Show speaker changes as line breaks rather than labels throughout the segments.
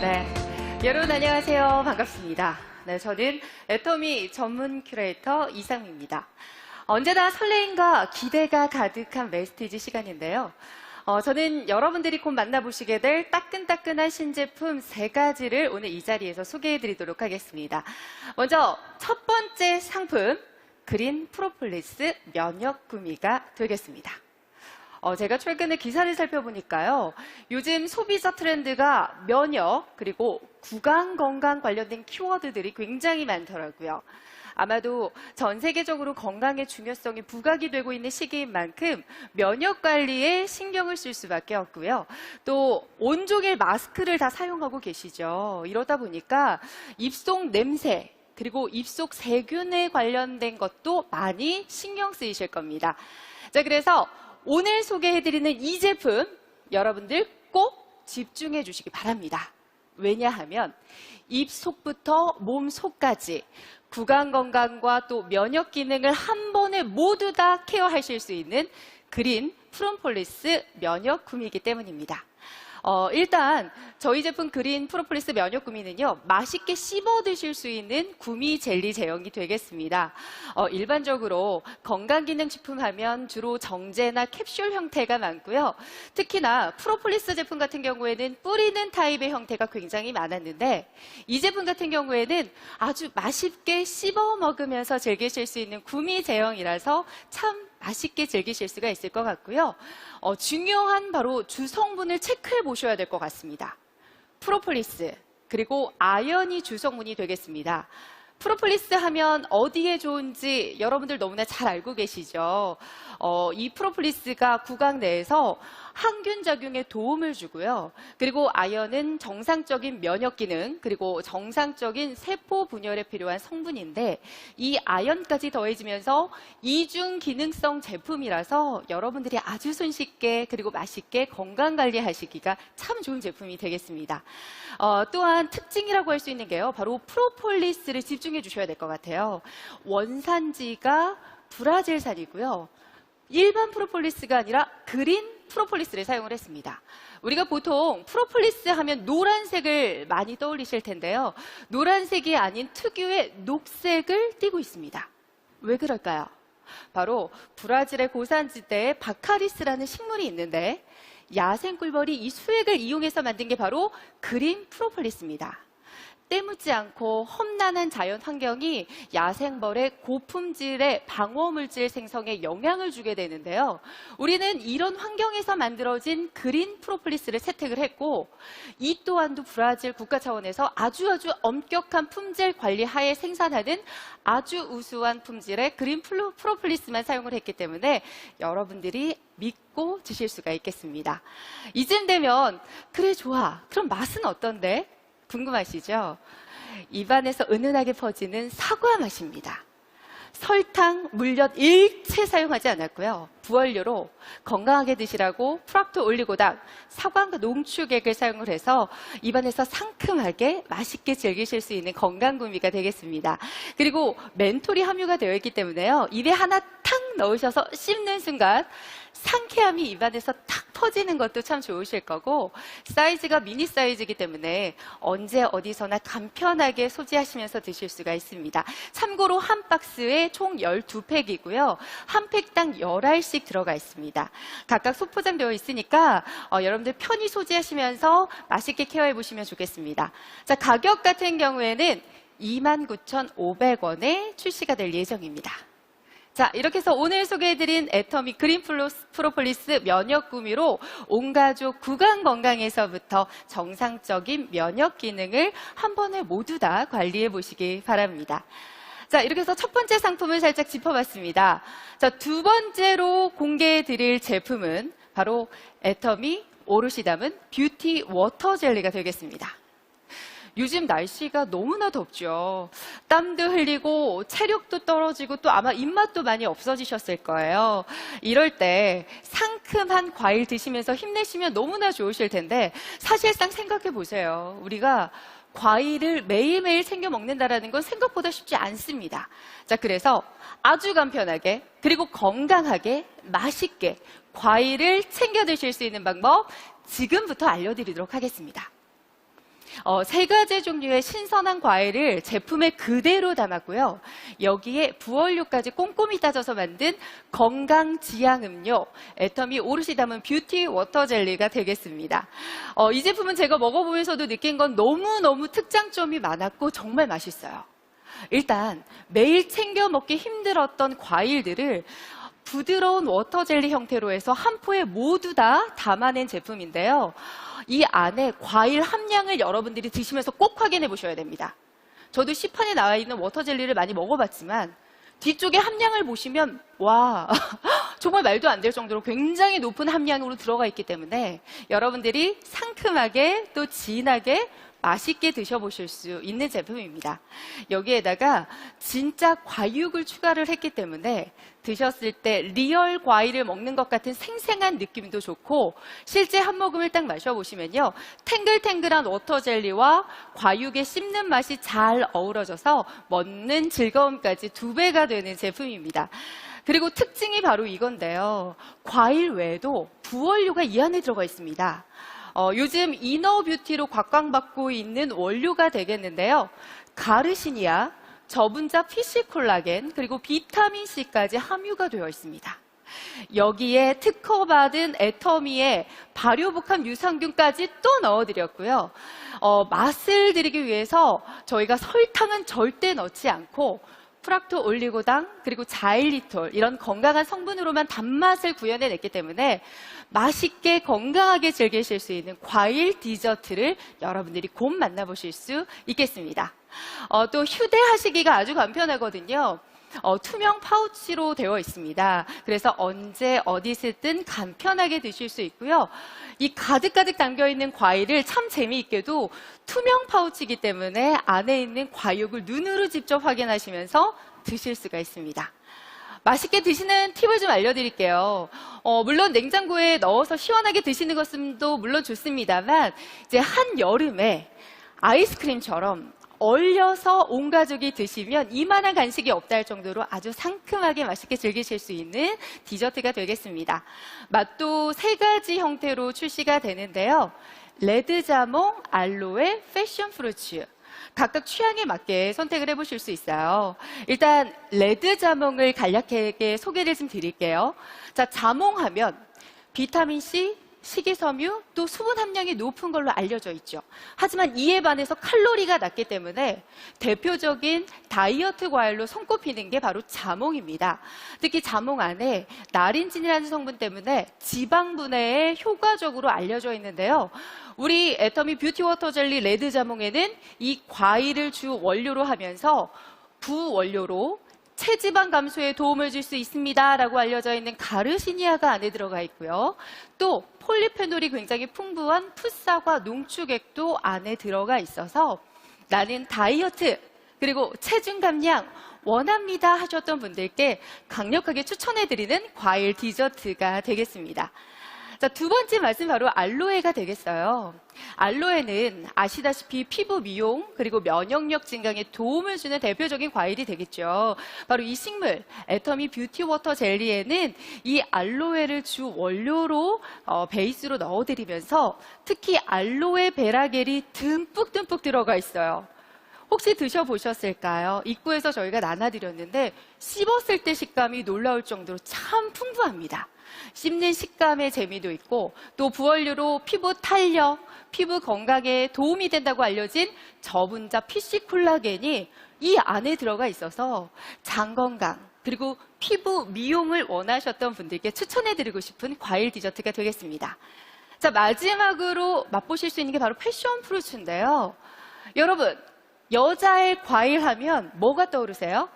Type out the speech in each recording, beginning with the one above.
네, 여러분 안녕하세요. 반갑습니다. 네, 저는 애터미 전문 큐레이터 이상미입니다. 언제나 설레임과 기대가 가득한 메시티지 시간인데요. 저는 여러분들이 곧 만나보시게 될 따끈따끈한 신제품 3가지를 오늘 이 자리에서 소개해드리도록 하겠습니다. 먼저 첫 번째 상품, 그린 프로폴리스 면역 구미가 되겠습니다. 제가 최근에 기사를 살펴보니까요. 요즘 소비자 트렌드가 면역 그리고 구강 건강 관련된 키워드들이 굉장히 많더라고요. 아마도 전 세계적으로 건강의 중요성이 부각이 되고 있는 시기인 만큼 면역 관리에 신경을 쓸 수밖에 없고요. 또 온종일 마스크를 다 사용하고 계시죠. 이러다 보니까 입속 냄새 그리고 입속 세균에 관련된 것도 많이 신경 쓰이실 겁니다. 자, 그래서 오늘 소개해드리는 이 제품 여러분들 꼭 집중해 주시기 바랍니다. 왜냐하면 입속부터 몸 속까지 구강 건강과 또 면역 기능을 한 번에 모두 다 케어하실 수 있는 그린 프로폴리스 면역 구미이기 때문입니다. 일단 저희 제품 그린 프로폴리스 면역 구미는요, 맛있게 씹어 드실 수 있는 구미 젤리 제형이 되겠습니다. 일반적으로 건강기능식품 하면 주로 정제나 캡슐 형태가 많고요. 특히나 프로폴리스 제품 같은 경우에는 뿌리는 타입의 형태가 굉장히 많았는데 이 제품 같은 경우에는 아주 맛있게 씹어 먹으면서 즐기실 수 있는 구미 제형이라서 참 맛있게 즐기실 수가 있을 것 같고요. 중요한 바로 주성분을 체크해 보셔야 될 것 같습니다. 프로폴리스 그리고 아연이 주성분이 되겠습니다. 프로폴리스 하면 어디에 좋은지 여러분들 너무나 잘 알고 계시죠. 이 프로폴리스가 구강 내에서 항균 작용에 도움을 주고요. 그리고 아연은 정상적인 면역 기능 그리고 정상적인 세포 분열에 필요한 성분인데 이 아연까지 더해지면서 이중 기능성 제품이라서 여러분들이 아주 손쉽게 그리고 맛있게 건강 관리하시기가 참 좋은 제품이 되겠습니다. 또한 특징이라고 할 수 있는 게요. 바로 프로폴리스를 집중해 주셔야 될 것 같아요. 원산지가 브라질산이고요. 일반 프로폴리스가 아니라 그린 프로폴리스를 사용을 했습니다. 우리가 보통 프로폴리스 하면 노란색을 많이 떠올리실 텐데요. 노란색이 아닌 특유의 녹색을 띠고 있습니다. 왜 그럴까요? 바로 브라질의 고산지대에 바카리스라는 식물이 있는데 야생 꿀벌이 이 수액을 이용해서 만든 게 바로 그린 프로폴리스입니다. 때묻지 않고 험난한 자연 환경이 야생벌의 고품질의 방어물질 생성에 영향을 주게 되는데요. 우리는 이런 환경에서 만들어진 그린 프로폴리스를 채택을 했고 이 또한도 브라질 국가 차원에서 아주 엄격한 품질 관리 하에 생산하는 아주 우수한 품질의 그린 프로폴리스만 사용을 했기 때문에 여러분들이 믿고 드실 수가 있겠습니다. 이쯤 되면 그래 좋아. 그럼 맛은 어떤데? 궁금하시죠? 입안에서 은은하게 퍼지는 사과 맛입니다. 설탕, 물엿 일체 사용하지 않았고요. 부원료로 건강하게 드시라고 프락토 올리고당, 사과과 농축액을 사용을 해서 입안에서 상큼하게 맛있게 즐기실 수 있는 건강구미가 되겠습니다. 그리고 멘톨이 함유가 되어 있기 때문에요. 입에 하나 탁 넣으셔서 씹는 순간 상쾌함이 입안에서 탁 퍼지는 것도 참 좋으실 거고 사이즈가 미니 사이즈이기 때문에 언제 어디서나 간편하게 소지하시면서 드실 수가 있습니다. 참고로 한 박스에 총 12팩이고요. 한 팩당 11알씩 들어가 있습니다. 각각 소포장되어 있으니까 여러분들 편히 소지하시면서 맛있게 케어해 보시면 좋겠습니다. 자, 가격 같은 경우에는 29,500원에 출시가 될 예정입니다. 자, 이렇게 해서 오늘 소개해드린 애터미 그린 프로폴리스 면역 구미로 온 가족 구강 건강에서부터 정상적인 면역 기능을 한 번에 모두 다 관리해 보시기 바랍니다. 자, 이렇게 해서 첫 번째 상품을 살짝 짚어봤습니다. 자, 두 번째로 공개해드릴 제품은 바로 애터미 오롯이 담은 뷰티 워터 젤리가 되겠습니다. 요즘 날씨가 너무나 덥죠. 땀도 흘리고 체력도 떨어지고 또 아마 입맛도 많이 없어지셨을 거예요. 이럴 때 상큼한 과일 드시면서 힘내시면 너무나 좋으실 텐데 사실상 생각해 보세요. 우리가 과일을 매일매일 챙겨 먹는다는 건 생각보다 쉽지 않습니다. 자, 그래서 아주 간편하게 그리고 건강하게 맛있게 과일을 챙겨 드실 수 있는 방법 지금부터 알려드리도록 하겠습니다. 세 가지 종류의 신선한 과일을 제품에 그대로 담았고요. 여기에 부원료까지 꼼꼼히 따져서 만든 건강 지향 음료, 애터미 오롯이 담은 뷰티 워터 젤리가 되겠습니다. 이 제품은 제가 먹어보면서도 느낀 건 너무너무 특장점이 많았고 정말 맛있어요. 일단 매일 챙겨 먹기 힘들었던 과일들을 부드러운 워터젤리 형태로 해서 한 포에 모두 다 담아낸 제품인데요. 이 안에 과일 함량을 여러분들이 드시면서 꼭 확인해 보셔야 됩니다. 저도 시판에 나와 있는 워터젤리를 많이 먹어봤지만 뒤쪽에 함량을 보시면 와 정말 말도 안 될 정도로 굉장히 높은 함량으로 들어가 있기 때문에 여러분들이 상큼하게 또 진하게 맛있게 드셔보실 수 있는 제품입니다. 여기에다가 진짜 과육을 추가를 했기 때문에 드셨을 때 리얼 과일을 먹는 것 같은 생생한 느낌도 좋고 실제 한 모금을 딱 마셔보시면요. 탱글탱글한 워터젤리와 과육의 씹는 맛이 잘 어우러져서 먹는 즐거움까지 2배가 되는 제품입니다. 그리고 특징이 바로 이건데요. 과일 외에도 부원료가 이 안에 들어가 있습니다. 요즘 이너뷰티로 곽광받고 있는 원료가 되겠는데요. 가르시니아, 저분자 피시콜라겐, 그리고 비타민C까지 함유가 되어 있습니다. 여기에 특허받은 애터미의 발효복합 유산균까지 또 넣어드렸고요. 맛을 드리기 위해서 저희가 설탕은 절대 넣지 않고 프락토 올리고당 그리고 자일리톨 이런 건강한 성분으로만 단맛을 구현해냈기 때문에 맛있게 건강하게 즐기실 수 있는 과일 디저트를 여러분들이 곧 만나보실 수 있겠습니다. 또 휴대하시기가 아주 간편하거든요. 투명 파우치로 되어 있습니다. 그래서 언제 어디 있든 간편하게 드실 수 있고요. 이 가득가득 담겨있는 과일을 참 재미있게도 투명 파우치이기 때문에 안에 있는 과육을 눈으로 직접 확인하시면서 드실 수가 있습니다. 맛있게 드시는 팁을 좀 알려드릴게요. 물론 냉장고에 넣어서 시원하게 드시는 것도 물론 좋습니다만 이제 한여름에 아이스크림처럼 얼려서 온 가족이 드시면 이만한 간식이 없다 할 정도로 아주 상큼하게 맛있게 즐기실 수 있는 디저트가 되겠습니다. 맛도 3가지 형태로 출시가 되는데요. 레드자몽, 알로에, 패션프루츠. 각각 취향에 맞게 선택을 해보실 수 있어요. 일단 레드자몽을 간략하게 소개를 좀 드릴게요. 자, 자몽하면 비타민C, 식이섬유, 또 수분 함량이 높은 걸로 알려져 있죠. 하지만 이에 반해서 칼로리가 낮기 때문에 대표적인 다이어트 과일로 손꼽히는 게 바로 자몽입니다. 특히 자몽 안에 나린진이라는 성분 때문에 지방 분해에 효과적으로 알려져 있는데요. 우리 애터미 뷰티 워터 젤리 레드 자몽에는 이 과일을 주 원료로 하면서 부원료로 체지방 감소에 도움을 줄 수 있습니다 라고 알려져 있는 가르시니아가 안에 들어가 있고요. 또 폴리페놀이 굉장히 풍부한 풋사과 농축액도 안에 들어가 있어서 나는 다이어트 그리고 체중 감량 원합니다 하셨던 분들께 강력하게 추천해드리는 과일 디저트가 되겠습니다. 자, 2번째 말씀 바로 알로에가 되겠어요. 알로에는 아시다시피 피부 미용 그리고 면역력 증강에 도움을 주는 대표적인 과일이 되겠죠. 바로 이 식물 애터미 뷰티 워터 젤리에는 이 알로에를 주 원료로 베이스로 넣어드리면서 특히 알로에 베라겔이 듬뿍 들어가 있어요. 혹시 드셔보셨을까요? 입구에서 저희가 나눠드렸는데 씹었을 때 식감이 놀라울 정도로 참 풍부합니다. 씹는 식감의 재미도 있고 또 부원료로 피부 탄력, 피부 건강에 도움이 된다고 알려진 저분자 PC 콜라겐이 이 안에 들어가 있어서 장 건강 그리고 피부 미용을 원하셨던 분들께 추천해드리고 싶은 과일 디저트가 되겠습니다. 자, 마지막으로 맛보실 수 있는 게 바로 패션 프루츠인데요. 여러분, 여자의 과일 하면 뭐가 떠오르세요?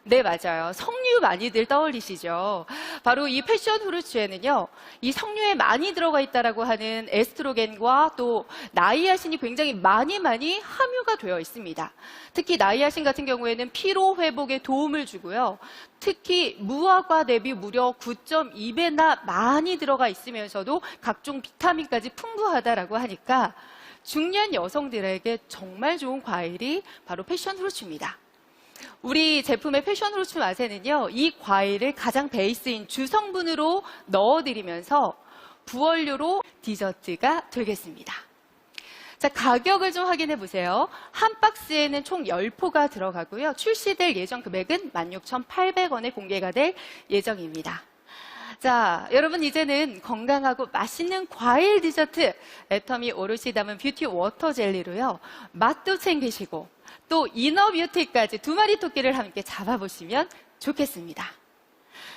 네, 맞아요. 석류 많이들 떠올리시죠. 바로 이 패션 프루츠에는요, 이 석류에 많이 들어가 있다라고 하는 에스트로겐과 또 나이아신이 굉장히 많이 함유가 되어 있습니다. 특히 나이아신 같은 경우에는 피로 회복에 도움을 주고요. 특히 무화과 대비 무려 9.2배나 많이 들어가 있으면서도 각종 비타민까지 풍부하다라고 하니까 중년 여성들에게 정말 좋은 과일이 바로 패션 프루츠입니다. 우리 제품의 패션 프루츠 맛에는요, 이 과일을 가장 베이스인 주성분으로 넣어드리면서 부원료로 디저트가 되겠습니다. 자, 가격을 좀 확인해 보세요. 한 박스에는 총 10포가 들어가고요. 출시될 예정 금액은 16,800원에 공개가 될 예정입니다. 자, 여러분 이제는 건강하고 맛있는 과일 디저트 애터미 오롯이 담은 뷰티 워터 젤리로요. 맛도 챙기시고 또 이너 뷰티까지 두 마리 토끼를 함께 잡아보시면 좋겠습니다.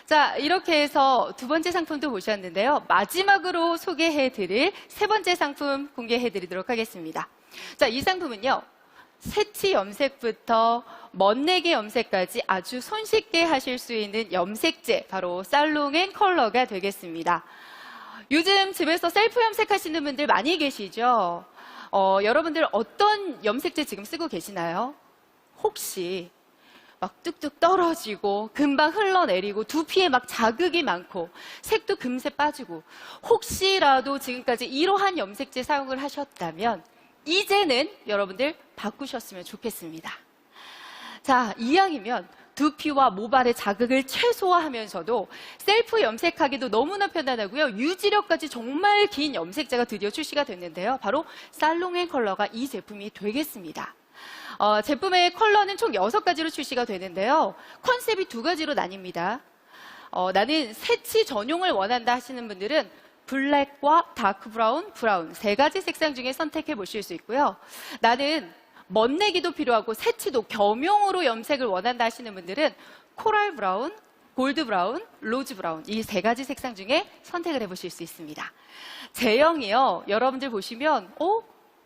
자, 이렇게 해서 두 번째 상품도 보셨는데요. 마지막으로 소개해드릴 세 번째 상품 공개해드리도록 하겠습니다. 자, 이 상품은요. 새치 염색부터 멋내기 염색까지 아주 손쉽게 하실 수 있는 염색제, 바로 살롱앤컬러가 되겠습니다. 요즘 집에서 셀프 염색하시는 분들 많이 계시죠? 여러분들 어떤 염색제 지금 쓰고 계시나요? 혹시 막 뚝뚝 떨어지고 금방 흘러내리고 두피에 막 자극이 많고 색도 금세 빠지고 혹시라도 지금까지 이러한 염색제 사용을 하셨다면 이제는 여러분들 바꾸셨으면 좋겠습니다. 자, 이왕이면 두피와 모발의 자극을 최소화하면서도 셀프 염색하기도 너무나 편안하고요. 유지력까지 정말 긴 염색제가 드디어 출시가 됐는데요. 바로 살롱앤컬러가 이 제품이 되겠습니다. 제품의 컬러는 총 6가지로 출시가 되는데요. 컨셉이 2가지로 나뉩니다. 나는 새치 전용을 원한다 하시는 분들은 블랙과 다크 브라운, 브라운 3가지 색상 중에 선택해 보실 수 있고요. 나는 멋내기도 필요하고 새치도 겸용으로 염색을 원한다 하시는 분들은 코랄 브라운, 골드 브라운, 로즈 브라운 이 3가지 색상 중에 선택을 해보실 수 있습니다. 제형이요. 여러분들 보시면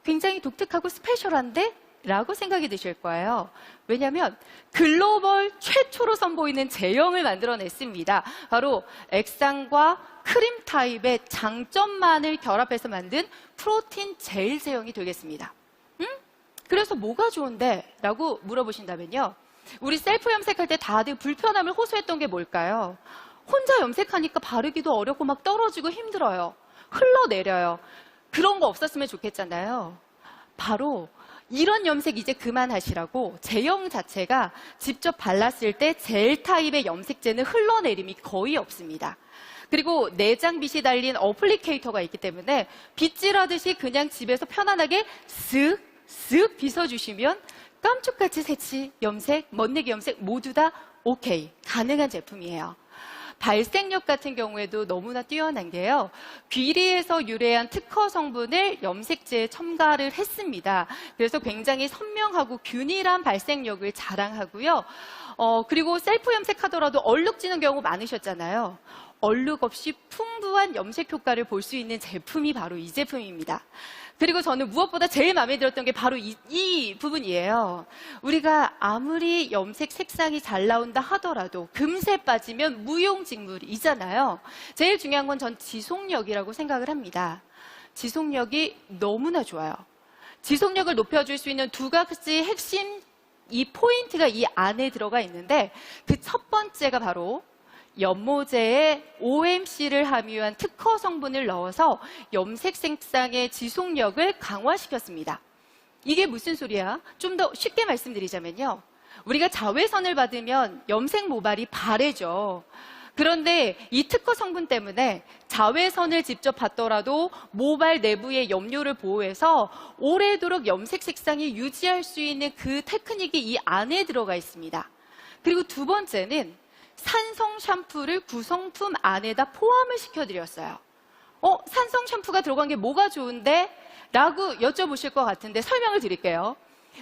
굉장히 독특하고 스페셜한데? 라고 생각이 드실 거예요. 왜냐하면 글로벌 최초로 선보이는 제형을 만들어냈습니다. 바로 액상과 크림 타입의 장점만을 결합해서 만든 프로틴 젤 제형이 되겠습니다. 그래서 뭐가 좋은데? 라고 물어보신다면요. 우리 셀프 염색할 때 다들 불편함을 호소했던 게 뭘까요? 혼자 염색하니까 바르기도 어렵고 막 떨어지고 힘들어요. 흘러내려요. 그런 거 없었으면 좋겠잖아요. 바로 이런 염색 이제 그만하시라고 제형 자체가 직접 발랐을 때 젤 타입의 염색제는 흘러내림이 거의 없습니다. 그리고 내장빗이 달린 어플리케이터가 있기 때문에 빗질하듯이 그냥 집에서 편안하게 쓱쓱 빗어주시면 깜짝같이 새치, 염색, 멋내기 염색 모두 다 오케이, 가능한 제품이에요. 발색력 같은 경우에도 너무나 뛰어난 게요. 귀리에서 유래한 특허 성분을 염색제에 첨가를 했습니다. 그래서 굉장히 선명하고 균일한 발색력을 자랑하고요. 그리고 셀프 염색하더라도 얼룩지는 경우 많으셨잖아요. 얼룩 없이 풍부한 염색 효과를 볼 수 있는 제품이 바로 이 제품입니다. 그리고 저는 무엇보다 제일 마음에 들었던 게 바로 이 부분이에요. 우리가 아무리 염색 색상이 잘 나온다 하더라도 금세 빠지면 무용직물이잖아요. 제일 중요한 건 전 지속력이라고 생각을 합니다. 지속력이 너무나 좋아요. 지속력을 높여줄 수 있는 2가지 핵심 이 포인트가 이 안에 들어가 있는데 그 첫 번째가 바로 연모제에 OMC를 함유한 특허 성분을 넣어서 염색 색상의 지속력을 강화시켰습니다. 이게 무슨 소리야? 좀 더 쉽게 말씀드리자면요. 우리가 자외선을 받으면 염색 모발이 바래죠. 그런데 이 특허 성분 때문에 자외선을 직접 받더라도 모발 내부의 염료를 보호해서 오래도록 염색 색상이 유지할 수 있는 그 테크닉이 이 안에 들어가 있습니다. 그리고 2번째는 산성 샴푸를 구성품 안에다 포함을 시켜드렸어요. 산성 샴푸가 들어간 게 뭐가 좋은데? 라고 여쭤보실 것 같은데 설명을 드릴게요.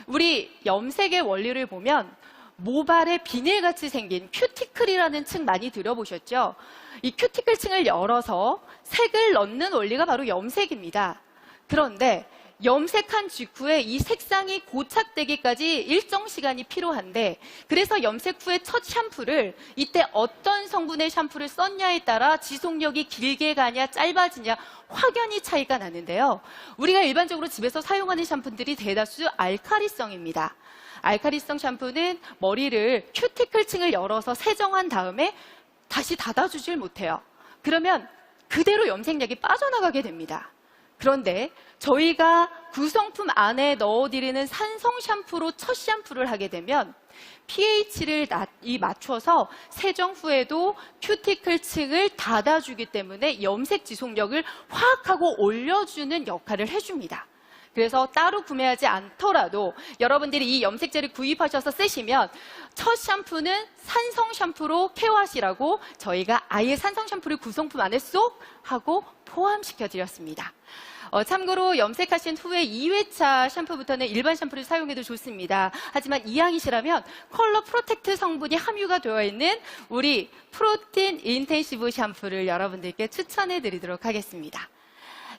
우리 염색의 원리를 보면 모발에 비닐같이 생긴 큐티클이라는 층 많이 들어보셨죠? 이 큐티클 층을 열어서 색을 넣는 원리가 바로 염색입니다. 그런데 염색한 직후에 이 색상이 고착되기까지 일정 시간이 필요한데 그래서 염색 후에 첫 샴푸를 이때 어떤 성분의 샴푸를 썼냐에 따라 지속력이 길게 가냐 짧아지냐 확연히 차이가 나는데요. 우리가 일반적으로 집에서 사용하는 샴푸들이 대다수 알카리성입니다. 알카리성 샴푸는 머리를 큐티클층을 열어서 세정한 다음에 다시 닫아주질 못해요. 그러면 그대로 염색약이 빠져나가게 됩니다. 그런데 저희가 구성품 안에 넣어드리는 산성 샴푸로 첫 샴푸를 하게 되면 pH를 맞춰서 세정 후에도 큐티클 층을 닫아주기 때문에 염색 지속력을 확 하고 올려주는 역할을 해줍니다. 그래서 따로 구매하지 않더라도 여러분들이 이 염색제를 구입하셔서 쓰시면 첫 샴푸는 산성 샴푸로 케어하시라고 저희가 아예 산성 샴푸를 구성품 안에 쏙 하고 포함시켜 드렸습니다. 참고로 염색하신 후에 2회차 샴푸부터는 일반 샴푸를 사용해도 좋습니다. 하지만 이왕이시라면 컬러 프로텍트 성분이 함유가 되어 있는 우리 프로틴 인텐시브 샴푸를 여러분들께 추천해 드리도록 하겠습니다.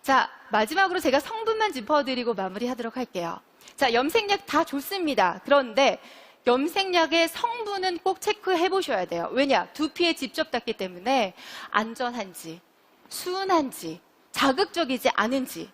자, 마지막으로 제가 성분만 짚어드리고 마무리하도록 할게요. 자, 염색약 다 좋습니다. 그런데 염색약의 성분은 꼭 체크해 보셔야 돼요. 왜냐? 두피에 직접 닿기 때문에 안전한지, 순한지, 자극적이지 않은지.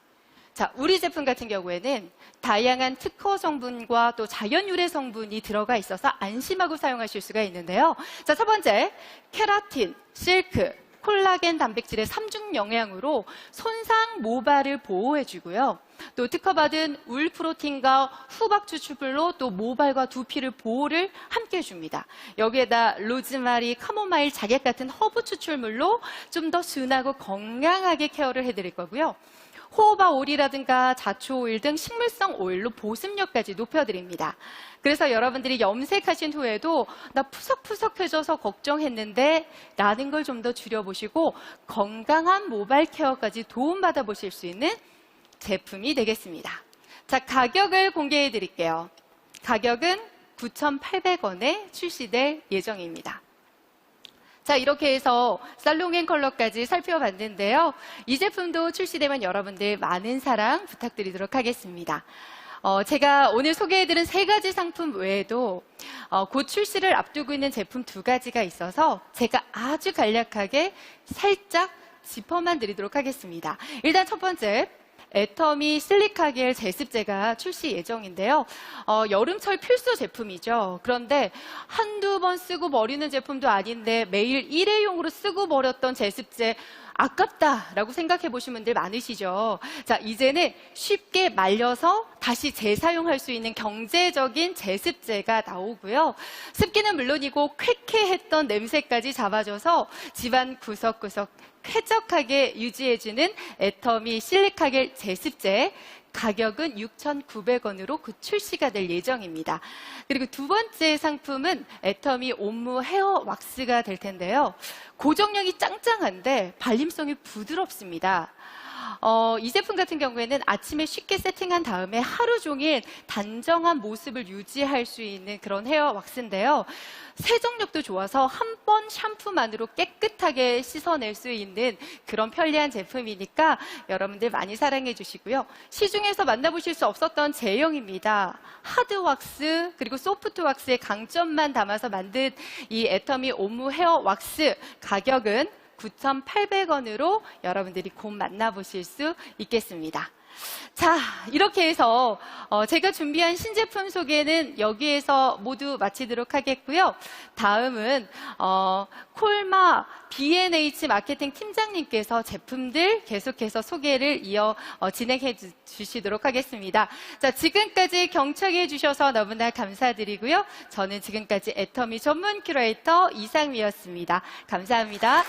자, 우리 제품 같은 경우에는 다양한 특허 성분과 또 자연 유래 성분이 들어가 있어서 안심하고 사용하실 수가 있는데요. 자, 첫 번째, 케라틴, 실크, 콜라겐 단백질의 3중 영양으로 손상 모발을 보호해주고요. 또 특허받은 울 프로틴과 후박 추출물로 또 모발과 두피를 보호를 함께 해줍니다. 여기에다 로즈마리, 카모마일, 자객 같은 허브 추출물로 좀 더 순하고 건강하게 케어를 해드릴 거고요. 호호바 오일이라든가 자초 오일 등 식물성 오일로 보습력까지 높여드립니다. 그래서 여러분들이 염색하신 후에도 나 푸석푸석해져서 걱정했는데 라는 걸 좀 더 줄여보시고 건강한 모발 케어까지 도움받아 보실 수 있는 제품이 되겠습니다. 자, 가격을 공개해 드릴게요. 가격은 9,800원에 출시될 예정입니다. 자, 이렇게 해서 살롱앤 컬러까지 살펴봤는데요. 이 제품도 출시되면 여러분들 많은 사랑 부탁드리도록 하겠습니다. 제가 오늘 소개해드린 3가지 상품 외에도 곧 출시를 앞두고 있는 제품 2가지가 있어서 제가 아주 간략하게 살짝 짚어만 드리도록 하겠습니다. 일단 첫 번째, 애터미 실리카겔 제습제가 출시 예정인데요. 여름철 필수 제품이죠. 그런데 한두 번 쓰고 버리는 제품도 아닌데 매일 일회용으로 쓰고 버렸던 제습제 아깝다라고 생각해 보신 분들 많으시죠. 자, 이제는 쉽게 말려서 다시 재사용할 수 있는 경제적인 제습제가 나오고요. 습기는 물론이고 쾌쾌했던 냄새까지 잡아줘서 집안 구석구석 쾌적하게 유지해주는 애터미 실리카겔 제습제, 가격은 6,900원으로 곧 출시가 될 예정입니다. 그리고 두 번째 상품은 애터미 옴무 헤어 왁스가 될 텐데요. 고정력이 짱짱한데 발림성이 부드럽습니다. 이 제품 같은 경우에는 아침에 쉽게 세팅한 다음에 하루 종일 단정한 모습을 유지할 수 있는 그런 헤어 왁스인데요. 세정력도 좋아서 한 번 샴푸만으로 깨끗하게 씻어낼 수 있는 그런 편리한 제품이니까 여러분들 많이 사랑해 주시고요. 시중에서 만나보실 수 없었던 제형입니다. 하드 왁스 그리고 소프트 왁스의 강점만 담아서 만든 이 애터미 옴무 헤어 왁스, 가격은 9,800원으로 여러분들이 곧 만나보실 수 있겠습니다. 자, 이렇게 해서 제가 준비한 신제품 소개는 여기에서 모두 마치도록 하겠고요. 다음은 콜마 B&H 마케팅 팀장님께서 제품들 계속해서 소개를 진행해 주시도록 하겠습니다. 자, 지금까지 경청해 주셔서 너무나 감사드리고요. 저는 지금까지 애터미 전문 큐레이터 이상미였습니다. 감사합니다.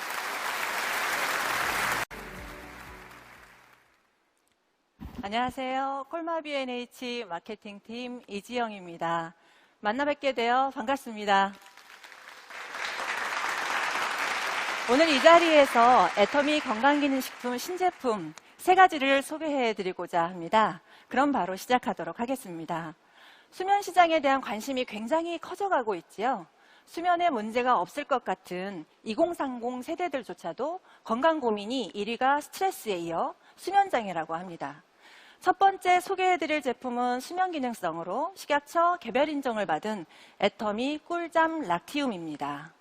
안녕하세요. 콜마 B&H 마케팅팀 이지영입니다. 만나 뵙게 되어 반갑습니다. 오늘 이 자리에서 애터미 건강기능식품 신제품 3가지를 소개해드리고자 합니다. 그럼 바로 시작하도록 하겠습니다. 수면 시장에 대한 관심이 굉장히 커져가고 있지요. 수면에 문제가 없을 것 같은 2030 세대들조차도 건강 고민이 1위가 스트레스에 이어 수면장애라고 합니다. 첫 번째 소개해드릴 제품은 수면 기능성으로 식약처 개별 인정을 받은 애터미 꿀잠 락티움입니다.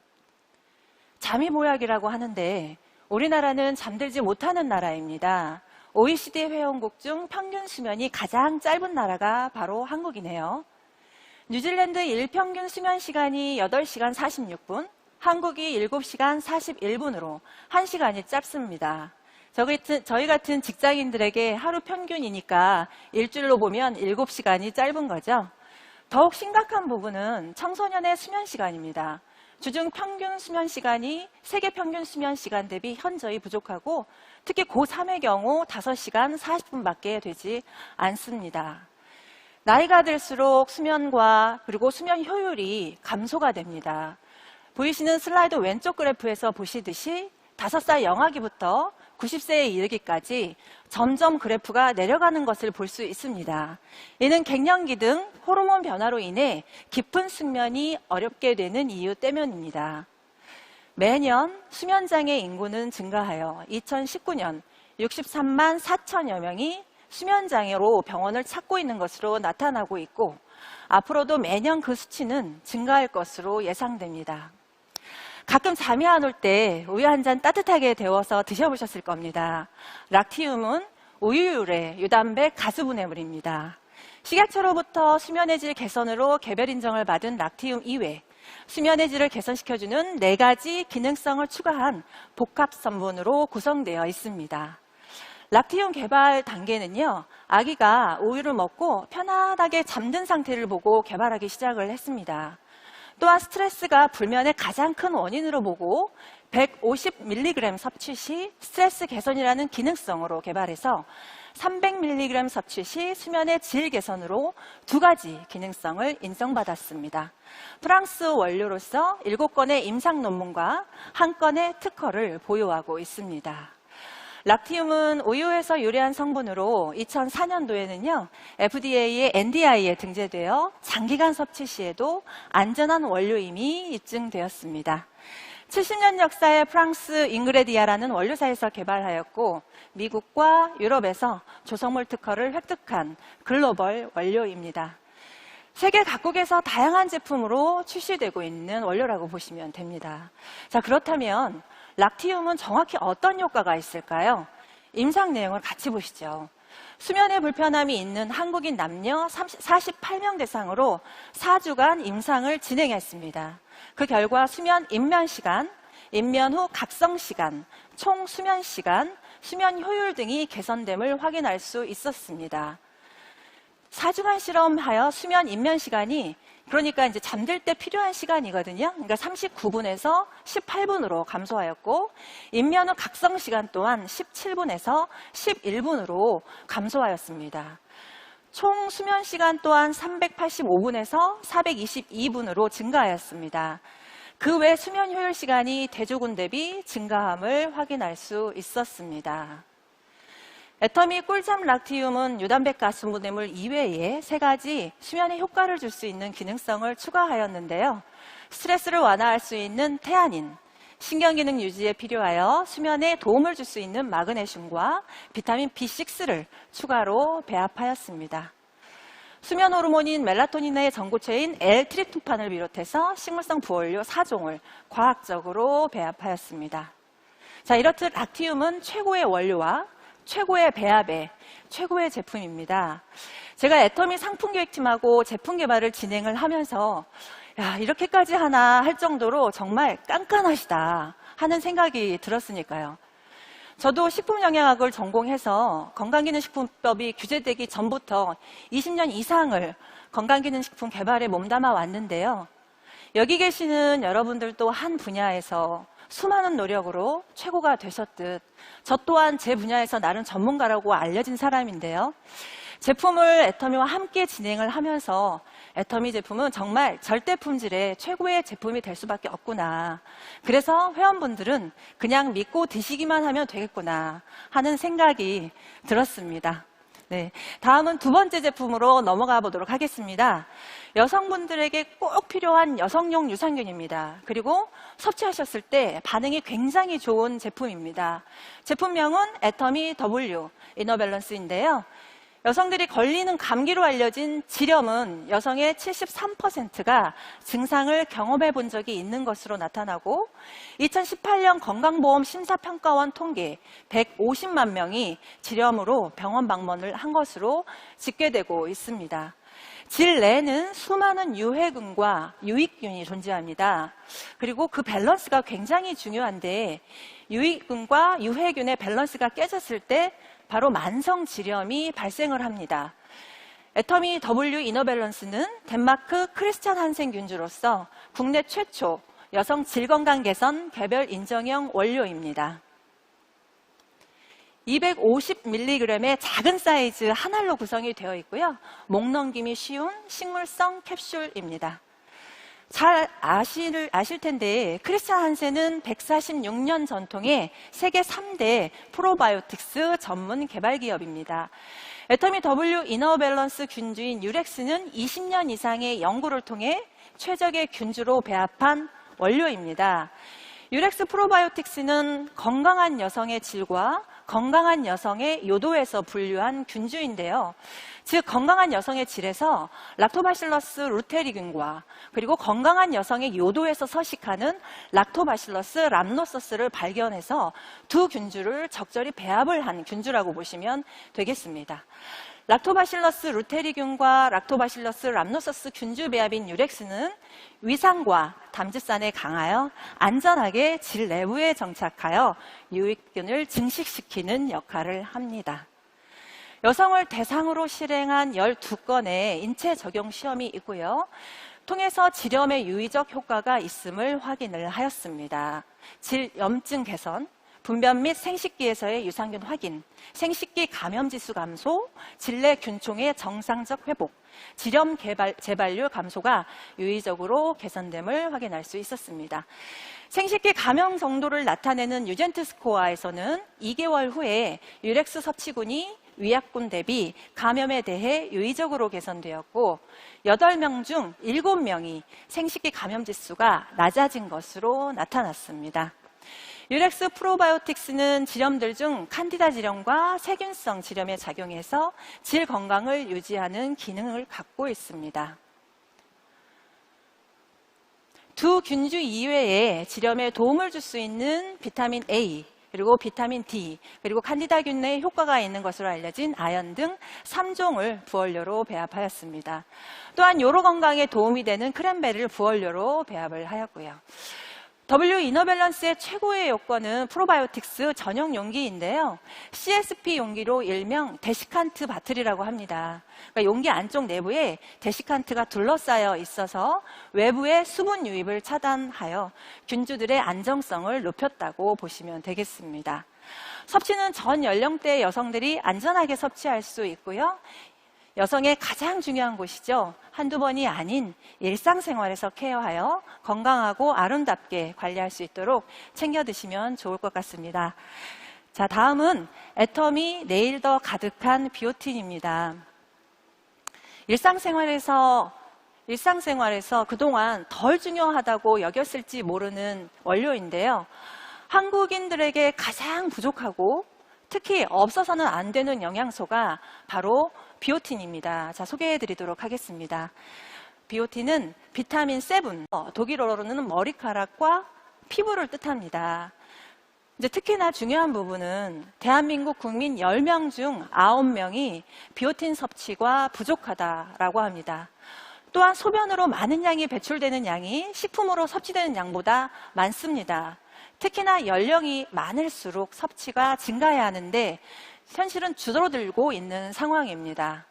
잠이 보약이라고 하는데 우리나라는 잠들지 못하는 나라입니다. OECD 회원국 중 평균 수면이 가장 짧은 나라가 바로 한국이네요. 뉴질랜드 일평균 수면 시간이 8시간 46분, 한국이 7시간 41분으로 1시간이 짧습니다. 저희 같은 직장인들에게 하루 평균이니까 일주일로 보면 7시간이 짧은 거죠. 더욱 심각한 부분은 청소년의 수면 시간입니다. 주중 평균 수면 시간이 세계 평균 수면 시간 대비 현저히 부족하고 특히 고3의 경우 5시간 40분밖에 되지 않습니다. 나이가 들수록 수면과 그리고 수면 효율이 감소가 됩니다. 보이시는 슬라이드 왼쪽 그래프에서 보시듯이 5살 영아기부터 90세에 이르기까지 점점 그래프가 내려가는 것을 볼 수 있습니다. 이는 갱년기 등 호르몬 변화로 인해 깊은 숙면이 어렵게 되는 이유 때문입니다. 매년 수면장애 인구는 증가하여 2019년 63만 4천여 명이 수면장애로 병원을 찾고 있는 것으로 나타나고 있고 앞으로도 매년 그 수치는 증가할 것으로 예상됩니다. 가끔 잠이 안 올 때 우유 한 잔 따뜻하게 데워서 드셔보셨을 겁니다. 락티움은 우유유래, 유단백, 가수분해물입니다. 식약처로부터 수면의 질 개선으로 개별 인정을 받은 락티움 이외 수면의 질을 개선시켜주는 4가지 기능성을 추가한 복합 성분으로 구성되어 있습니다. 락티움 개발 단계는요, 아기가 우유를 먹고 편안하게 잠든 상태를 보고 개발하기 시작을 했습니다. 또한 스트레스가 불면의 가장 큰 원인으로 보고 150mg 섭취 시 스트레스 개선이라는 기능성으로 개발해서 300mg 섭취 시 수면의 질 개선으로 2가지 기능성을 인정받았습니다. 프랑스 원료로서 7건의 임상 논문과 1건의 특허를 보유하고 있습니다. 락티움은 우유에서 유래한 성분으로 2004년도에는요, FDA의 NDI에 등재되어 장기간 섭취 시에도 안전한 원료임이 입증되었습니다. 70년 역사의 프랑스 잉그레디아라는 원료사에서 개발하였고 미국과 유럽에서 조성물 특허를 획득한 글로벌 원료입니다. 세계 각국에서 다양한 제품으로 출시되고 있는 원료라고 보시면 됩니다. 자, 그렇다면 락티움은 정확히 어떤 효과가 있을까요? 임상 내용을 같이 보시죠. 수면에 불편함이 있는 한국인 남녀 48명 대상으로 4주간 임상을 진행했습니다. 그 결과 수면 입면 시간, 입면 후 각성 시간, 총 수면 시간, 수면 효율 등이 개선됨을 확인할 수 있었습니다. 4주간 실험하여 수면 입면 시간이 그러니까 이제 잠들 때 필요한 시간이거든요. 그러니까 39분에서 18분으로 감소하였고 입면 후 각성 시간 또한 17분에서 11분으로 감소하였습니다. 총 수면 시간 또한 385분에서 422분으로 증가하였습니다. 그 외 수면 효율 시간이 대조군 대비 증가함을 확인할 수 있었습니다. 애터미 꿀잠 락티움은 유단백 가수분해물 이외에 3가지 수면에 효과를 줄 수 있는 기능성을 추가하였는데요. 스트레스를 완화할 수 있는 테아닌, 신경기능 유지에 필요하여 수면에 도움을 줄 수 있는 마그네슘과 비타민 B6를 추가로 배합하였습니다. 수면 호르몬인 멜라토닌의 전고체인 L-트립토판을 비롯해서 식물성 부원료 4종을 과학적으로 배합하였습니다. 자, 이렇듯 락티움은 최고의 원료와 최고의 배합의 최고의 제품입니다. 제가 애터미 상품기획팀하고 제품 개발을 진행을 하면서 야, 이렇게까지 하나 할 정도로 정말 깐깐하시다 하는 생각이 들었으니까요. 저도 식품영양학을 전공해서 건강기능식품법이 규제되기 전부터 20년 이상을 건강기능식품 개발에 몸담아 왔는데요. 여기 계시는 여러분들도 한 분야에서 수많은 노력으로 최고가 되셨듯 저 또한 제 분야에서 나름 전문가라고 알려진 사람인데요. 제품을 애터미와 함께 진행을 하면서 애터미 제품은 정말 절대 품질의 최고의 제품이 될 수밖에 없구나. 그래서 회원분들은 그냥 믿고 드시기만 하면 되겠구나 하는 생각이 들었습니다. 네, 다음은 2번째 제품으로 넘어가 보도록 하겠습니다. 여성분들에게 꼭 필요한 여성용 유산균입니다. 그리고 섭취하셨을 때 반응이 굉장히 좋은 제품입니다. 제품명은 애터미 W 이너밸런스인데요. 여성들이 걸리는 감기로 알려진 지렴은 여성의 73%가 증상을 경험해 본 적이 있는 것으로 나타나고 2018년 건강보험 심사평가원 통계 150만 명이 지렴으로 병원 방문을 한 것으로 집계되고 있습니다. 질 내에는 수많은 유해균과 유익균이 존재합니다. 그리고 그 밸런스가 굉장히 중요한데 유익균과 유해균의 밸런스가 깨졌을 때 바로 만성지렴이 발생을 합니다. 애터미 W 이너밸런스는 덴마크 크리스찬 한센 균주로서 국내 최초 여성 질건강 개선 개별 인정형 원료입니다. 250mg의 작은 사이즈 한 알로 구성이 되어 있고요. 목 넘김이 쉬운 식물성 캡슐입니다. 잘 아실 텐데 크리스찬 한센은 146년 전통의 세계 3대 프로바이오틱스 전문 개발 기업입니다. 애터미 W 이너밸런스 균주인 유렉스는 20년 이상의 연구를 통해 최적의 균주로 배합한 원료입니다. 유렉스 프로바이오틱스는 건강한 여성의 질과 건강한 여성의 요도에서 분류한 균주인데요. 즉 건강한 여성의 질에서 락토바실러스 루테리균과 그리고 건강한 여성의 요도에서 서식하는 락토바실러스 람노서스를 발견해서 두 균주를 적절히 배합을 한 균주라고 보시면 되겠습니다. 락토바실러스 루테리균과 락토바실러스 람노서스 균주 배합인 유렉스는 위산과 담즙산에 강하여 안전하게 질 내부에 정착하여 유익균을 증식시키는 역할을 합니다. 여성을 대상으로 실행한 12건의 인체 적용 시험이 있고요. 통해서 질염에 유의적 효과가 있음을 확인을 하였습니다. 질염증 개선, 분변 및 생식기에서의 유산균 확인, 생식기 감염 지수 감소, 질내 균총의 정상적 회복, 질염 재발률 감소가 유의적으로 개선됨을 확인할 수 있었습니다. 생식기 감염 정도를 나타내는 유젠트 스코어에서는 2개월 후에 유렉스 섭취군이 위약군 대비 감염에 대해 유의적으로 개선되었고 8명 중 7명이 생식기 감염 지수가 낮아진 것으로 나타났습니다. 유렉스 프로바이오틱스는 질염들 중 칸디다 질염과 세균성 질염에 작용해서 질 건강을 유지하는 기능을 갖고 있습니다. 두 균주 이외에 질염에 도움을 줄 수 있는 비타민 A, 그리고 비타민 D, 그리고 칸디다균에 효과가 있는 것으로 알려진 아연 등 3종을 부원료로 배합하였습니다. 또한 요로 건강에 도움이 되는 크랜베리를 부원료로 배합을 하였고요. W 이너밸런스의 최고의 요건은 프로바이오틱스 전용 용기인데요. CSP 용기로 일명 데시칸트 바틀이라고 합니다. 그러니까 용기 안쪽 내부에 데시칸트가 둘러싸여 있어서 외부의 수분 유입을 차단하여 균주들의 안정성을 높였다고 보시면 되겠습니다. 섭취는 전 연령대의 여성들이 안전하게 섭취할 수 있고요. 여성의 가장 중요한 곳이죠. 한두 번이 아닌 일상생활에서 케어하여 건강하고 아름답게 관리할 수 있도록 챙겨 드시면 좋을 것 같습니다. 자, 다음은 애터미 내일 더 가득한 비오틴입니다. 일상생활에서 그동안 덜 중요하다고 여겼을지 모르는 원료인데요. 한국인들에게 가장 부족하고 특히 없어서는 안 되는 영양소가 바로 비오틴입니다. 자, 소개해 드리도록 하겠습니다. 비오틴은 비타민 7, 독일어로는 머리카락과 피부를 뜻합니다. 이제 특히나 중요한 부분은 대한민국 국민 10명 중 9명이 비오틴 섭취가 부족하다라고 합니다. 또한 소변으로 많은 양이 배출되는 양이 식품으로 섭취되는 양보다 많습니다. 특히나 연령이 많을수록 섭취가 증가해야 하는데 현실은 줄어들고 있는 상황입니다.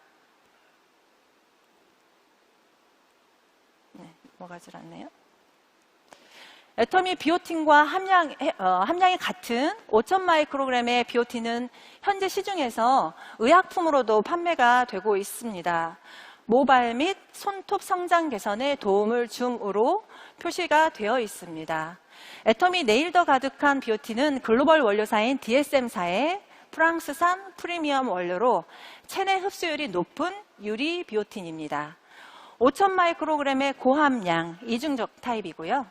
네, 뭐가질 않네요. 애터미 비오틴과 함량이 같은 5,000 마이크로그램의 비오틴은 현재 시중에서 의약품으로도 판매가 되고 있습니다. 모발 및 손톱 성장 개선에 도움을 줌으로 표시가 되어 있습니다. 애터미 내일 더 가득한 비오틴은 글로벌 원료사인 DSM사의 프랑스산 프리미엄 원료로 체내 흡수율이 높은 유리 비오틴입니다. 5,000 마이크로그램의 고함량 이중적 타입이고요.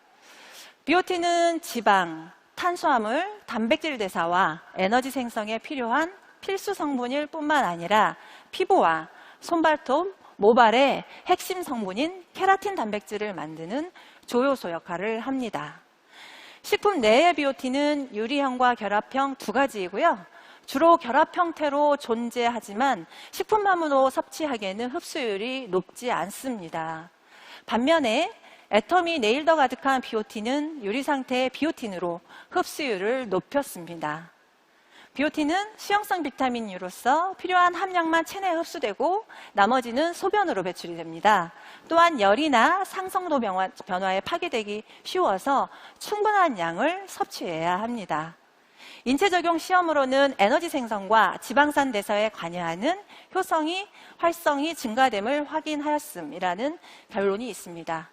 비오틴은 지방, 탄수화물, 단백질 대사와 에너지 생성에 필요한 필수 성분일 뿐만 아니라 피부와 손발톱, 모발의 핵심 성분인 케라틴 단백질을 만드는 조효소 역할을 합니다. 식품 내의 비오틴은 유리형과 결합형 두 가지이고요. 주로 결합 형태로 존재하지만 식품만으로 섭취하기에는 흡수율이 높지 않습니다. 반면에 애터미 내일 더 가득한 비오틴은 유리 상태의 비오틴으로 흡수율을 높였습니다. 비오틴은 수용성 비타민유로서 필요한 함량만 체내에 흡수되고 나머지는 소변으로 배출이 됩니다. 또한 열이나 상성도 변화에 파괴되기 쉬워서 충분한 양을 섭취해야 합니다. 인체 적용 시험으로는 에너지 생성과 지방산 대사에 관여하는 효성이 활성이 증가됨을 확인하였음이라는 결론이 있습니다.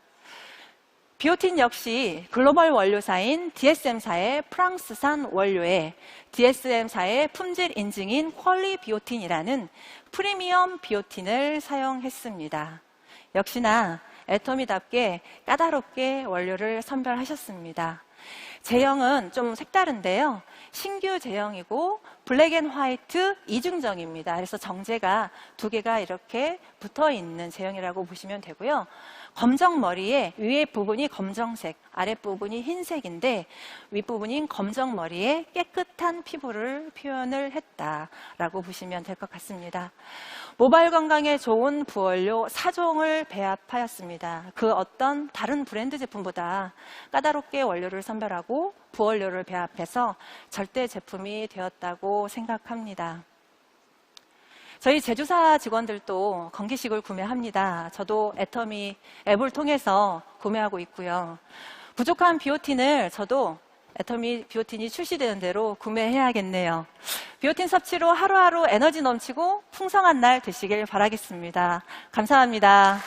비오틴 역시 글로벌 원료사인 DSM사의 프랑스산 원료에 DSM사의 품질 인증인 퀄리 비오틴이라는 프리미엄 비오틴을 사용했습니다. 역시나 애터미답게 까다롭게 원료를 선별하셨습니다. 제형은 좀 색다른데요. 신규 제형이고 블랙 앤 화이트 이중정입니다. 그래서 정제가 두 개가 이렇게 붙어 있는 제형이라고 보시면 되고요. 검정 머리에 위에 부분이 검정색, 아랫부분이 흰색인데 윗부분인 검정 머리에 깨끗한 피부를 표현을 했다라고 보시면 될 것 같습니다. 모발 건강에 좋은 부원료 4종을 배합하였습니다. 그 어떤 다른 브랜드 제품보다 까다롭게 원료를 선별하고 부원료를 배합해서 절대 제품이 되었다고 생각합니다. 저희 제조사 직원들도 건기식을 구매합니다. 저도 애터미 앱을 통해서 구매하고 있고요. 부족한 비오틴을 저도 애터미 비오틴이 출시되는 대로 구매해야겠네요. 비오틴 섭취로 하루하루 에너지 넘치고 풍성한 날 되시길 바라겠습니다. 감사합니다.